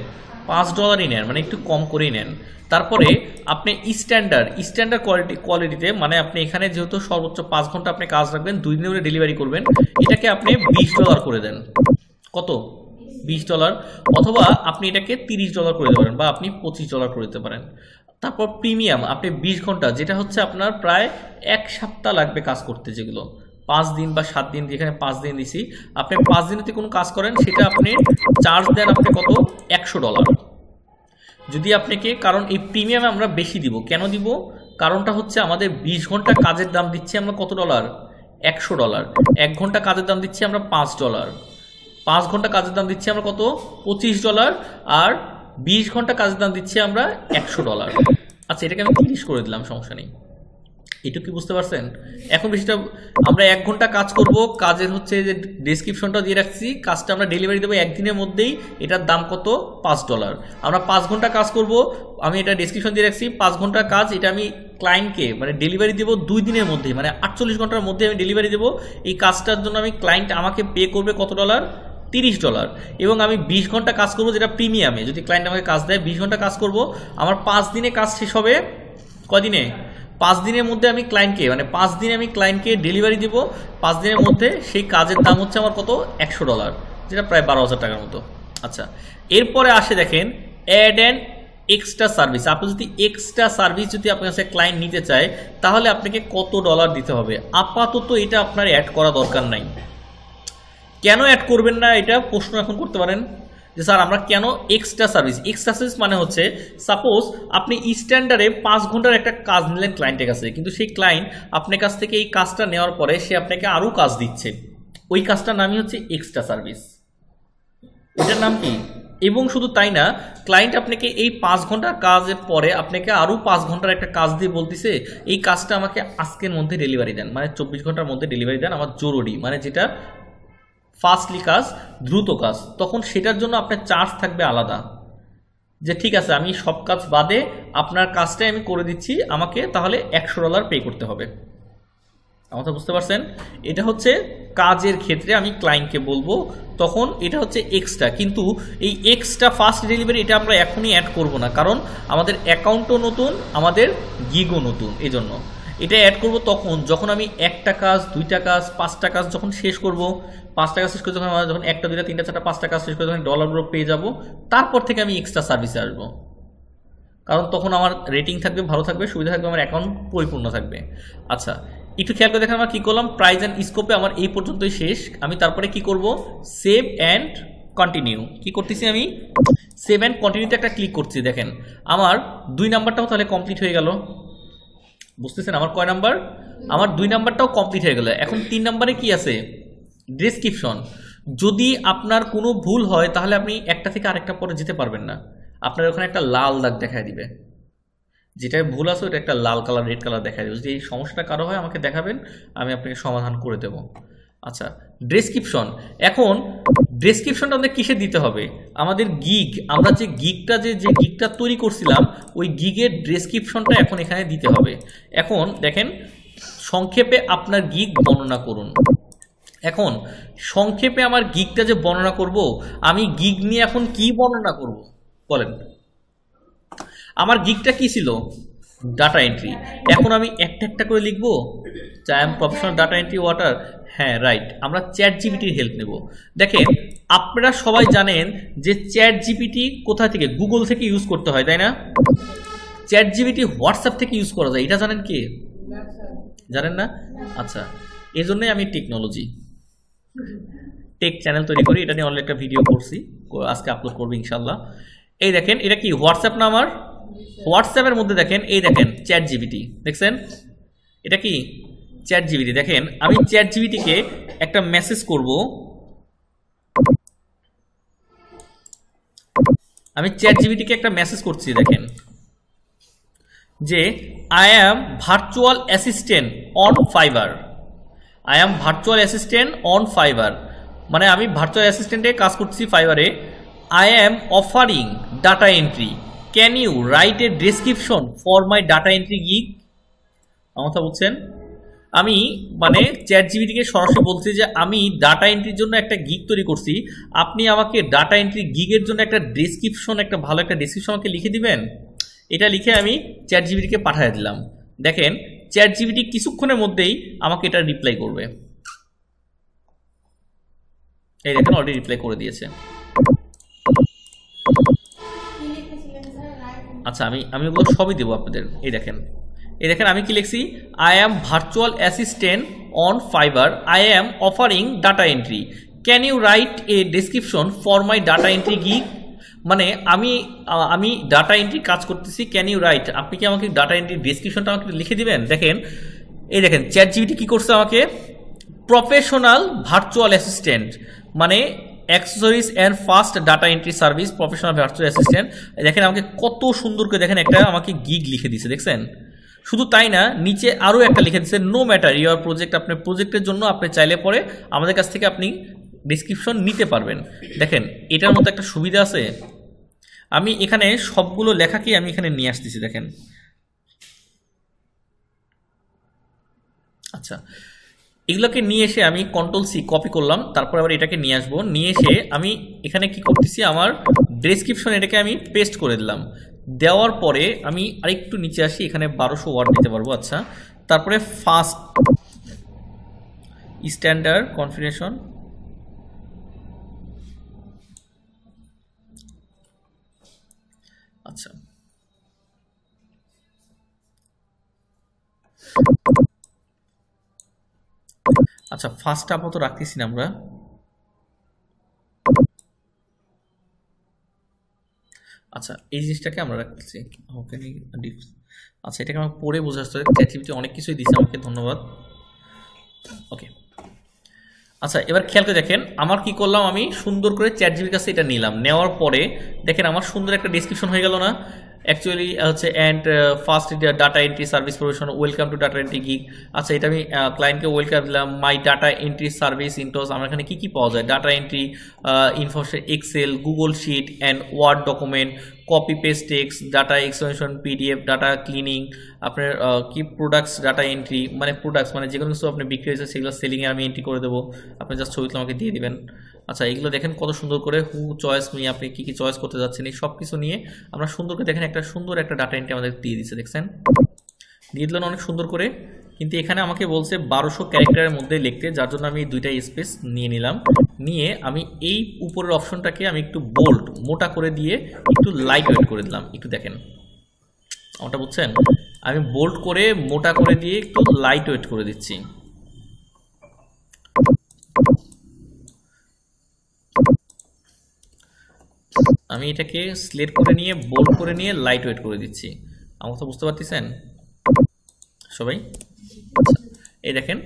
$5 নেন, মানে একটু কম করেই নেন। তারপরে আপনি স্ট্যান্ডার্ড কোয়ালিটিতে, মানে আপনি এখানে যেহেতু সর্বোচ্চ 5 ঘন্টা আপনি কাজ রাখবেন, 2 দিনের মধ্যে ডেলিভারি করবেন, এটাকে আপনি $20 করে দেন। কত? $20। অথবা আপনি এটাকে $30 করে দিতে পারেন, বা আপনি $25 করে দিতে পারেন। তারপর প্রিমিয়াম আপনি 20 ঘন্টা, যেটা হচ্ছে আপনার প্রায় 1 সপ্তাহ লাগবে কাজ করতে, যেগুলো 5 দিন বা 7 দিন, যেখানে 5 দিন দিছি, আপনি 5 দিনেতে কোনো কাজ করেন, সেটা আপনি চার্জ দেন আপনি কত? $100। যদি আপনাকে, কারণ এই প্রিমিয়ামে আমরা বেশি দিব। কেন দিব? কারণটা হচ্ছে আমাদের 20 ঘন্টা কাজের দাম দিচ্ছি আমরা কত ডলার? $100। 1 ঘন্টা কাজের দাম দিচ্ছি আমরা $5। 5 ঘন্টা কাজের দাম দিচ্ছি আমরা কত? $25। আর 20 ঘন্টা কাজের দাম দিচ্ছি আমরা $100। আচ্ছা, এটাকে আমি 30 করে দিলাম, সমস্যা নেই। এটুকু কি বুঝতে পারছেন? এখন বেশিটা আমরা 1 ঘন্টা কাজ করব, কাজের হচ্ছে যে ডেসক্রিপশনটা দিয়ে রাখছি, কাজটা আমরা ডেলিভারি দেবো 1 দিনের মধ্যেই, এটার দাম কত? $5। আমরা 5 ঘন্টা কাজ করব, আমি এটা ডেসক্রিপশন দিয়ে রাখছি, 5 ঘন্টার কাজ, এটা আমি ক্লায়েন্টকে মানে ডেলিভারি দেবো 2 দিনের মধ্যে, মানে 48 ঘন্টার মধ্যে আমি ডেলিভারি দেবো। এই কাজটার জন্য আমি ক্লায়েন্ট আমাকে পে করবে কত ডলার? $30। এবং আমি 20 ঘন্টা কাজ করব, যেটা প্রিমিয়ামে, যদি ক্লায়েন্ট আমাকে কাজ দেয় 20 ঘন্টা কাজ করব, আমার 5 দিনে কাজ শেষ হবে কয়দিনে? 5 দিনের মধ্যে আমি ক্লায়েন্টকে মানে 5 দিনে আমি ক্লায়েন্টকে ডেলিভারি দেবো। 5 দিনের মধ্যে সেই কাজের দাম হচ্ছে আমার কত, $100, যেটা প্রায় 12,000 টাকার মতো। আচ্ছা, এরপরে আসে দেখেন অ্যাড অ্যান্ড এক্সট্রা সার্ভিস। আপনি যদি এক্সট্রা সার্ভিস যদি আপনার কাছে ক্লায়েন্ট নিতে চায় তাহলে আপনাকে কত ডলার দিতে হবে। আপাতত এটা আপনার অ্যাড করা দরকার নাই। কেন অ্যাড করবেন না এটা প্রশ্ন এখন করতে পারেন যে স্যার আমরা কেন এক্সট্রা সার্ভিস। এক্সট্রা সার্ভিস মানে হচ্ছে সাপোজ আপনি স্ট্যান্ডার্ডে 5 ঘন্টার একটা কাজ নিলেন ক্লায়েন্টের কাছে, কিন্তু সেই ক্লায়েন্ট আপনার কাছ থেকে এই কাজটা নেওয়ার পরে সে আপনাকে আরও কাজ দিচ্ছে, ওই কাজটার নামই হচ্ছে এক্সট্রা সার্ভিস। এটার নাম কি? এবং শুধু তাই না, ক্লায়েন্ট আপনাকে এই 5 ঘন্টার কাজের পরে আপনাকে আরও 5 ঘন্টার একটা কাজ দিয়ে বলতেছে এই কাজটা আমাকে আজকের মধ্যে ডেলিভারি দেন, মানে 24 ঘন্টার মধ্যে ডেলিভারি দেন, আমার জরুরি, মানে যেটা ফাস্টলি কাজ, দ্রুত কাজ। তখন সেটার জন্য আপনার চার্জ থাকবে আলাদা, যে ঠিক আছে আমি সব কাজ বাদে আপনার কাজটাই আমি করে দিচ্ছি, আমাকে তাহলে $100 পে করতে হবে। আমার তো বুঝতে পারছেন? এটা হচ্ছে কাজের ক্ষেত্রে আমি ক্লায়েন্টকে বলবো, তখন এটা হচ্ছে এক্সট্রা। কিন্তু এই এক্সট্রা ফাস্ট ডেলিভারি এটা আমরা এখনই অ্যাড করব না, কারণ আমাদের অ্যাকাউন্টও নতুন, আমাদের গিগও নতুন। এই জন্য এটা অ্যাড করব তখন যখন আমি 1টা কাজ, 2টা কাজ, 5টা কাজ যখন শেষ করব। 5টা কাজ শেষ করে যখন 1টা, 2টা, 3টা, 4টা, 5টা কাজ শেষ করে যখন ডলারগুলো পেয়ে যাব, তারপর থেকে আমি এক্সট্রা সার্ভিসে আসবো। কারণ তখন আমার রেটিং থাকবে, ভালো থাকবে, সুবিধা থাকবে, আমার অ্যাকাউন্ট পরিপূর্ণ থাকবে। আচ্ছা, একটু খেয়াল করে দেখেন আমরা কী করলাম। প্রাইস অ্যান্ড স্কোপে আমার এই পর্যন্তই শেষ। আমি তারপরে কি করব, সেভ অ্যান্ড কন্টিনিউ। কি করতেছি আমি, সেভ অ্যান্ড কন্টিনিউতে একটা ক্লিক করছি। দেখেন আমার 2 নাম্বারটাও তাহলে কমপ্লিট হয়ে গেল। বুঝতেছেন আমার কয় নাম্বার? আমার 2 নাম্বারটাও কমপ্লিট হয়ে গেল। এখন 3 নাম্বারে কি আছে, ডেসক্রিপশন। যদি আপনার কোনো ভুল হয় তাহলে আপনি একটা থেকে আরেকটা পরে যেতে পারবেন না, আপনার ওখানে একটা লাল দাগ দেখায় দিবে, যেটা ভুল আছে ওটা একটা লাল কালার, রেড কালার দেখায় দেবে। যদি এই সমস্যাটা কারো হয় আমাকে দেখাবেন, আমি আপনাকে সমাধান করে দেব। আচ্ছা, ডেসক্রিপশন। এখন ডেসক্রিপশনটা আমাদের কিসে দিতে হবে, আমাদের গিগ, আমরা যে গিগটা তৈরি করছিলাম ওই গিগের ডেসক্রিপশনটা এখন এখানে দিতে হবে। এখন দেখেন সংক্ষেপে আপনার গিগ বর্ণনা করুন। এখন সংক্ষেপে আমার গিগটা যে বর্ণনা করব, আমি গিগ নিয়ে এখন কি বর্ণনা করব বলেন? আমার গিগটা কি ছিল, ডাটা এন্ট্রি। এখন আমি একটা একটা করে লিখবো, I am professional data entry water. হ্যাঁ রাইট, আমরা চ্যাট জিপিটির হেল্প নেব। দেখেন আপনারা সবাই জানেন যে চ্যাট জিপিটি কোথা থেকে, গুগল থেকে ইউজ করতে হয়, তাই না? চ্যাট জিপিটি হোয়াটসঅ্যাপ থেকে ইউজ করা যায়, এটা জানেন কি? জানেন না? আচ্ছা, এই জন্যই আমি টেক চ্যানেল তৈরি করি, এটা নিয়ে অলরেডি একটা ভিডিও করছি, আজকে আপলোড করবো ইনশাল্লাহ। এই দেখেন এটা কি হোয়াটসঅ্যাপ না আমার? হোয়াটসঅ্যাপের মধ্যে দেখেন, এই দেখেন চ্যাট জিপিটি, দেখছেন এটা কি চ্যাট জিপিটি। দেখেন আমি চ্যাট জিপিটিকে একটা মেসেজ করব, আমি চ্যাট জিপিটিকে একটা মেসেজ করছি। দেখেন যে I am virtual assistant on Fiverr, I am virtual assistant on fibre, মানে আমি ভার্চুয়াল অ্যাসিস্ট্যান্টে কাজ করছি ফাইবারে। I am offering data entry. Can you write a description for my data entry gig? আমার কথা বুঝছেন? আমি মানে চ্যাট জিপিটিকে সরাসরি বলছি যে আমি ডাটা এন্ট্রির জন্য একটা গিগ তৈরি করছি, আপনি আমাকে ডাটা এন্ট্রি গিগের জন্য একটা ডেসক্রিপশন, একটা ভালো একটা ডেসক্রিপশন আমাকে লিখে দিবেন। এটা লিখে আমি চ্যাট জিপিটিকে পাঠিয়ে দিলাম। দেখেন চ্যাট জিপিটি কিছুক্ষণের মধ্যেই আমাকে এটা রিপ্লাই করবে। এই দেখেন অলরেডি রিপ্লাই করে দিয়েছে। আচ্ছা, আমি ওগুলো সবই দেবো আপনাদের। এই দেখেন আমি কি লিখছি, I am virtual assistant on Fiverr, I am offering data entry, can you write a description for my data entry gig. মানে আমি ডাটা এন্ট্রি কাজ করতেছি, ক্যান ইউ রাইট, আপনি কি আমাকে ডাটা এন্ট্রি ডেসক্রিপশনটা আমাকে লিখে দিবেন। দেখেন এই দেখেন চ্যাট জিপিটি কি করছে, আমাকে প্রফেশনাল ভার্চুয়াল অ্যাসিস্ট্যান্ট মানে accessories and fast data entry service professional virtual assistant. দেখেন আমাকে কত সুন্দর করে দেখেন একটা আমাকে গিগ লিখে দিয়েছে, দেখছেন? শুধু তাই না, নিচে আরও একটা লিখে দিচ্ছে, নো ম্যাটার ইউর প্রজেক্ট, আপনার প্রজেক্টের জন্য আপনি চাইলে পরে আমাদের কাছ থেকে আপনি ডেসক্রিপশন নিতে পারবেন। দেখেন এটার মতো একটা সুবিধা আছে, আমি এখানে সবগুলো লেখাকে আমি এখানে নিয়ে আসতেছি। দেখেন আচ্ছা, এগুলোকে নিয়ে এসে আমি কন্ট্রোল সি কপি করলাম, তারপর আবার এটাকে নিয়ে আসবো, নিয়ে এসে আমি এখানে কি করতেছি, আমার ডেসক্রিপশন এটাকে আমি পেস্ট করে দিলাম। দেওয়ার পরে আমি আরেকটু নিচে আসি, এখানে 1200 ওয়াট দিতে পারবো। আচ্ছা, তারপরে ফাস্ট স্ট্যান্ডার্ড কনফিগারেশন, আচ্ছা আচ্ছা ফার্স্ট আপাতত রাখতেছি না আমরা। আচ্ছা, এই জিনিসটাকে আমরা রাখতেছি। ওকে, আচ্ছা এটাকে আমাকে পড়ে বোঝাতে হবে। চ্যাটজিপিটি অনেক কিছুই দিচ্ছে আমাকে, ধন্যবাদ। ওকে, আচ্ছা এবার খেয়াল করে দেখেন আমার কি করলাম, আমি সুন্দর করে চ্যাটজিপিটির কাছে এটা নিলাম, নেওয়ার পরে দেখেন আমার সুন্দর একটা ডেসক্রিপশন হয়ে গেল না অ্যাকচুয়ালি হচ্ছে। And first data entry service profession, welcome to data entry gig. আচ্ছা, এটা আমি ক্লায়েন্টকে ওয়েলকাম দিলাম। My data entry service intros, আমার এখানে কী কী পাওয়া যায়, data entry information, Excel, Google sheet and Word document, copy paste text, data extension, PDF, data cleaning, আপনার কি প্রোডাক্টস ডাটা এন্ট্রি, মানে প্রোডাক্টস মানে যে কোনো কিছু আপনি বিক্রি হয়েছে সেগুলো সেলিংয়ে আমি এন্ট্রি করে দেবো, আপনি জাস্ট ছবিগুলো আমাকে দিয়ে দিবেন। আচ্ছা, এগুলো দেখেন কত সুন্দর করে হু চয়েস নিয়ে আপনি কী কী চয়েস করতে যাচ্ছেন, এই সব কিছু নিয়ে আমরা সুন্দর করে দেখেন একটা সুন্দর একটা ডাটা এন্ট্রি আমাদের দিয়ে দিচ্ছে, দেখছেন দিয়ে দিলেন অনেক সুন্দর করে। কিন্তু এখানে আমাকে বলছে 1200 ক্যারেক্টারের মধ্যে লিখতে, যার জন্য আমি দুইটা স্পেস নিয়ে নিলাম। নিয়ে আমি এই উপরের অপশনটাকে আমি একটু বোল্ড মোটা করে দিয়ে একটু লাইট ওয়েট করে দিলাম। একটু দেখেন আমারটা বুঝছেন, আমি বোল্ড করে মোটা করে দিয়ে একটু লাইট ওয়েট করে দিচ্ছি। আমি এটাকে স্লেট করে নিয়ে বোল্ড করে নিয়ে লাইট ওয়েট করে দিচ্ছি। আমার তো বুঝতে পারতেছেন সবাই? এই দেখেন,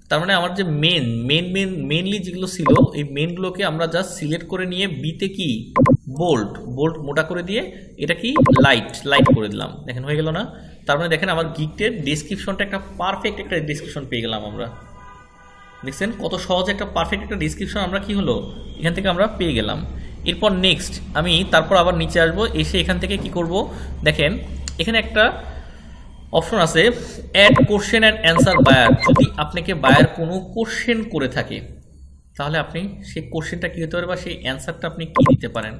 তার মানে আমার যে মেনলি যেগুলো ছিল এই মেনগুলোকে আমরা জাস্ট সিলেক্ট করে নিয়ে বিতে কি বোল্ড মোটা করে দিয়ে এটা কি লাইট করে দিলাম। দেখেন হয়ে গেল না? তার মানে দেখেন আমার গিগটের ডেসক্রিপশনটা একটা পারফেক্ট একটা ডেসক্রিপশন পেয়ে গেলাম আমরা। দেখছেন কত সহজে একটা পারফেক্ট একটা ডেসক্রিপশন আমরা কি হলো এখান থেকে আমরা পেয়ে গেলাম। এরপর নেক্সট আমি তারপর আবার নিচে আসবো, এসে এখান থেকে কি করব, দেখেন এখানে একটা অপশন আছে add question and answer buyer. যদি আপনাকে বায়ার কোনো কোশ্চেন করে থাকে তাহলে আপনি সেই কোশ্চেনটা কী হতে পারে বা সেই অ্যান্সারটা আপনি কী দিতে পারেন।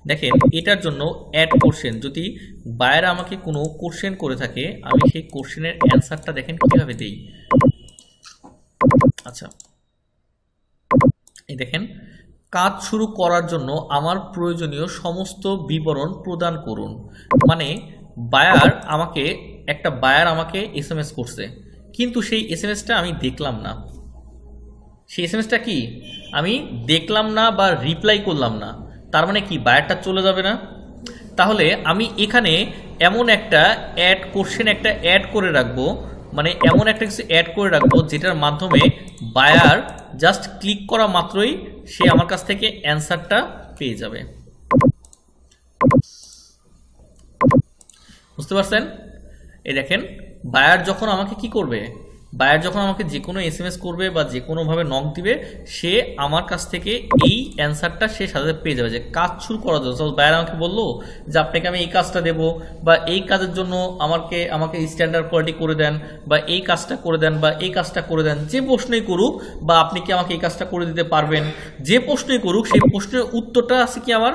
দেখেন এটার জন্য অ্যাড কোশ্চেন, যদি বায়ার আমাকে কোনো কোশ্চেন করে থাকে আমি সেই কোশ্চেনের অ্যান্সারটা দেখেন কীভাবে দিই। আচ্ছা, এই দেখেন কাজ শুরু করার জন্য আমার প্রয়োজনীয় সমস্ত বিবরণ প্রদান করুন। মানে বায়ার আমাকে এসএমএস করছে, কিন্তু সেই এসএমএসটা আমি দেখলাম না। সেই এসএমএসটা কি আমি দেখলাম না বা রিপ্লাই করলাম না, তার মানে কি বায়ারটা চলে যাবে না? তাহলে আমি এখানে এমন একটা অ্যাড কোশ্চেন একটা অ্যাড করে রাখবো, মানে এমন একটা কিছু অ্যাড করে রাখবো যেটার মাধ্যমে বায়ার জাস্ট ক্লিক করা মাত্রই সে আমার কাছ থেকে অ্যান্সারটা পেয়ে যাবে। বুঝতে পারছেন? এই দেখেন বায়ার যখন আমাকে কি করবে, বায়ার যখন আমাকে যে কোনো এসএমএস করবে বা যে কোনোভাবে নক দিবে সে আমার কাছ থেকে এই অ্যান্সারটা সে সাথে পেয়ে যাবে যে কাজ শুরু করার জন্য। বায়ার আমাকে বললো যে আপনাকে আমি এই কাজটা দেবো বা এই কাজের জন্য আমাকে স্ট্যান্ডার্ড কোয়ালিটি করে দেন বা এই কাজটা করে দেন বা এই কাজটা করে দেন, যে প্রশ্নই করুক বা আপনি কি আমাকে এই কাজটা করে দিতে পারবেন, যে প্রশ্নই করুক সেই প্রশ্নের উত্তরটা আছে কি আমার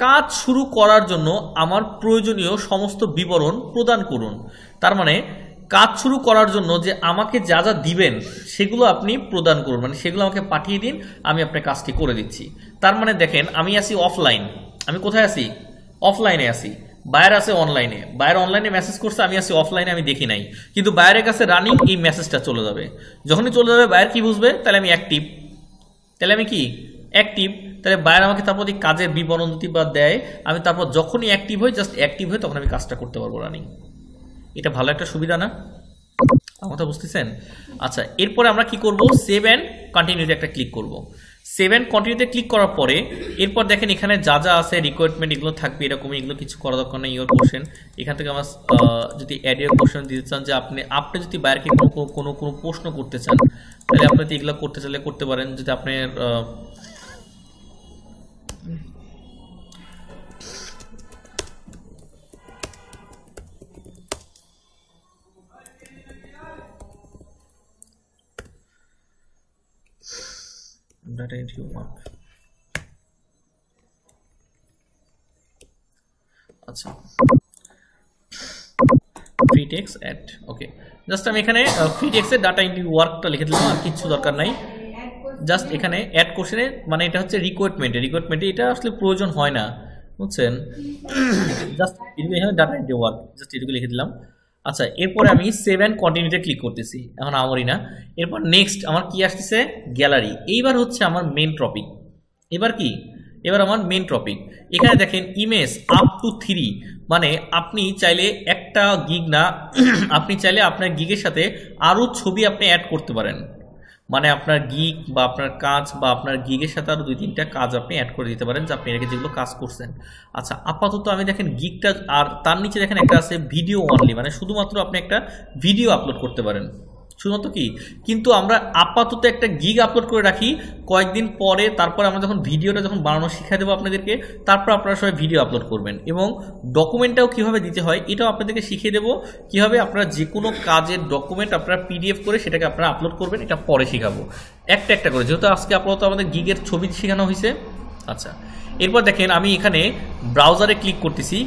কাজ শুরু করার জন্য আমার প্রয়োজনীয় সমস্ত বিবরণ প্রদান করুন। তার মানে কাজ শুরু করার জন্য যে আমাকে যা যা দিবেন সেগুলো আপনি প্রদান করুন, মানে সেগুলো আমাকে পাঠিয়ে দিন, আমি আপনার কাজটি করে দিচ্ছি। তার মানে দেখেন আমি আছি অফলাইন, আমি কোথায় আছি? অফলাইনে আছি। বায়ার আছে অনলাইনে, বায়ার অনলাইনে মেসেজ করছে, আমি আছি অফলাইনে, আমি দেখি নাই, কিন্তু বায়ারের কাছে রানিং এই মেসেজটা চলে যাবে। যখনই চলে যাবে বায়ার কি বুঝবে, তাহলে আমি অ্যাক্টিভ, তাহলে আমি কি অ্যাক্টিভ, তাহলে বায়ার আমাকে তারপর এই কাজের বিবরণ দিতে বা দেয়, আমি তারপর যখনই অ্যাক্টিভ হই জাস্ট অ্যাক্টিভ হই তখন আমি কাজটা করতে পারবো রানিং। এটা ভালো একটা সুবিধা না? আমার কথা বুঝতেছেন? আচ্ছা, এরপরে আমরা কি করব, সেভ অ্যান্ড কন্টিনিউতে একটা ক্লিক করব। সেভ অ্যান্ড কন্টিনিউতে ক্লিক করার পরে এরপর দেখেন এখানে যা যা আছে রিকোয়ারমেন্ট এগুলো থাকবে এরকমই, এগুলো কিছু করা দরকার নেই। ইওর কোশ্চেন এখান থেকে আমার যদি অ্যাড ইওর কোশ্চেন দিতে চান যে আপনি যদি বাইরেকে কোনো প্রশ্ন করতে চান তাহলে আপনি যদি এগুলো করতে চাইলে করতে পারেন। যদি আপনার ডাটা এন্ট্রি ওয়ার্ক, আচ্ছা ফ্রি টেক্সট অ্যাড, ওকে। জাস্ট আমি এখানে ফ্রি টেক্সটের ডাটা এন্ট্রি ওয়ার্কটা লিখে দিলাম, আর কিছু দরকার নাই। জাস্ট এখানে অ্যাড কোশ্চেনে মানে এটা হচ্ছে রিকোয়ারমেন্টে এটা আসলে প্রয়োজন হয় না, বুঝছেন। জাস্ট এখানে ডাটা এন্ট্রি ওয়ার্ক জাস্ট এটুকু লিখে দিলাম। আচ্ছা, এরপরে আমি সেভ অ্যান্ড কন্টিনিউতে ক্লিক করতেছি, এখন আমারই না। এরপর নেক্সট আমার কি আসতেছে, গ্যালারি। এইবার হচ্ছে আমার মেন টপিক। এবার আমার মেন টপিক। এখানে দেখেন ইমেজ আপ টু 3, মানে আপনি চাইলে একটা গিগ না, আপনি চাইলে আপনার গিগের সাথে আরও ছবি আপনি অ্যাড করতে পারেন। মানে আপনার গিগ বা আপনার কাজ বা আপনার গিগের সাথে আরও 2-3টা কাজ আপনি অ্যাড করে দিতে পারেন, যে আপনি এটাকে যেগুলো কাজ করছেন। আচ্ছা, আপাতত আমি দেখেন গিগটা, আর তার নিচে দেখেন একটা আছে ভিডিও অনলি, মানে শুধুমাত্র আপনি একটা ভিডিও আপলোড করতে পারেন, শুধুমাত্র কি। কিন্তু আমরা আপাতত একটা গিগ আপলোড করে রাখি, কয়েকদিন পরে তারপর আমরা যখন ভিডিওটা যখন বানানো শিখিয়ে দেবো আপনাদেরকে, তারপর আপনারা সবাই ভিডিও আপলোড করবেন। এবং ডকুমেন্টটাও কীভাবে দিতে হয় এটাও আপনাদেরকে শিখিয়ে দেবো, কীভাবে আপনারা যে কোনো কাজের ডকুমেন্ট আপনারা পিডিএফ করে সেটাকে আপনারা আপলোড করবেন, এটা পরে শেখাবো একটা একটা করে, যেহেতু আজকে আপাতত আমাদের গিগের ছবি শেখানো হয়েছে। আচ্ছা, এরপর দেখেন আমি এখানে ব্রাউজারে ক্লিক করতেছি।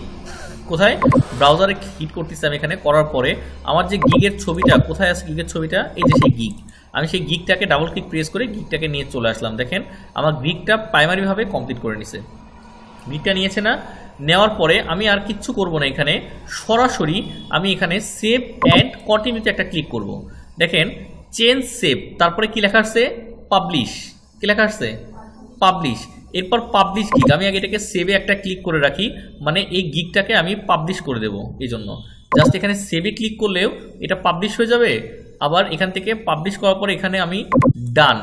কোথায়? ব্রাউজারে হিট করতেছি আমি এখানে। করার পরে আমার যে গিগের ছবিটা কোথায় আছে, গিগের ছবিটা এই যে সেই গিগ, আমি সেই গিগটাকে ডাবল ক্লিক প্রেস করে গিগটাকে নিয়ে চলে আসলাম। দেখেন আমার গিগটা প্রাইমারিভাবে কমপ্লিট করে নিছে, গিগটা নিয়েছে না। নেওয়ার পরে আমি আর কিচ্ছু করব না, এখানে সরাসরি আমি এখানে সেভ অ্যান্ড কন্টিনিউতে একটা ক্লিক করব। দেখেন চেঞ্জ সেভ, তারপরে কি লেখা আসছে, পাবলিশ। কি লেখা আসছে, পাবলিশ। এরপর পাবলিশ গিগ, আমি আগে এটাকে সেভে একটা ক্লিক করে রাখি, মানে এই গিগটাকে আমি পাবলিশ করে দেব। এই জন্য জাস্ট এখানে সেভে ক্লিক করলেও এটা পাবলিশ হয়ে যাবে। আবার এখান থেকে পাবলিশ করার পরে এখানে আমি ডান,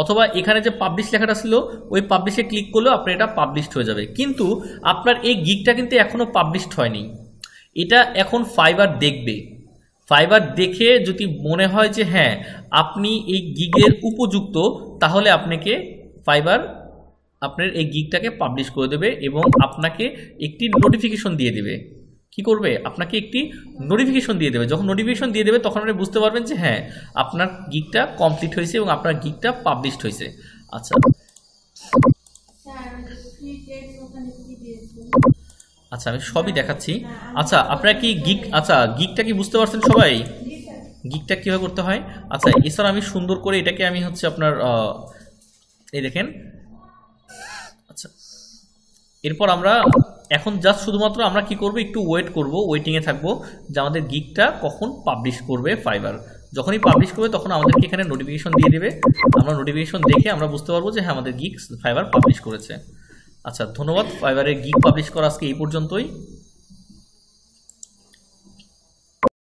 অথবা এখানে যে পাবলিশ লেখাটা ছিল ওই পাবলিশে ক্লিক করলেও আপনার এটা পাবলিশড হয়ে যাবে। কিন্তু আপনার এই গিগটা কিন্তু এখনও পাবলিশড হয়নি, এটা এখন ফাইবার দেখবে। ফাইবার দেখে যদি মনে হয় যে হ্যাঁ আপনি এই গিগের উপযুক্ত, তাহলে আপনাকে ফাইবার আপনার এই গিগটাকে পাবলিশ করে দেবে এবং আপনাকে একটি নোটিফিকেশন দিয়ে দেবে। কি করবে, আপনাকে একটি নোটিফিকেশন দিয়ে দেবে। যখন নোটিফিকেশন দিয়ে দেবে তখন আপনি বুঝতে পারবেন যে হ্যাঁ আপনার গিগটা কমপ্লিট হয়েছে এবং আপনার গিগটা পাবলিশড হয়েছে। আচ্ছা আচ্ছা, আমি সবই দেখাচ্ছি। আচ্ছা, আপনারা কি গিগটা কি বুঝতে পারছেন সবাই, গিগটা কীভাবে করতে হয়? আচ্ছা, এছাড়া আমি সুন্দর করে এটাকে আমি হচ্ছে আপনার এই দেখেন। আচ্ছা, এরপর আমরা এখন জাস্ট শুধুমাত্র আমরা কি করব, একটু ওয়েট করব, ওয়েটিংয়ে থাকবো যে আমাদের গিগটা কখন পাবলিশ করবে ফাইবার। যখনই পাবলিশ করবে তখন আমাদেরকে এখানে নোটিফিকেশন দিয়ে দেবে। আমরা নোটিফিকেশন দেখে আমরা বুঝতে পারবো যে হ্যাঁ আমাদের গিগ ফাইবার পাবলিশ করেছে। আচ্ছা, ধন্যবাদ। ফাইবারের গিগ পাবলিশ করা আজকে এই পর্যন্তই।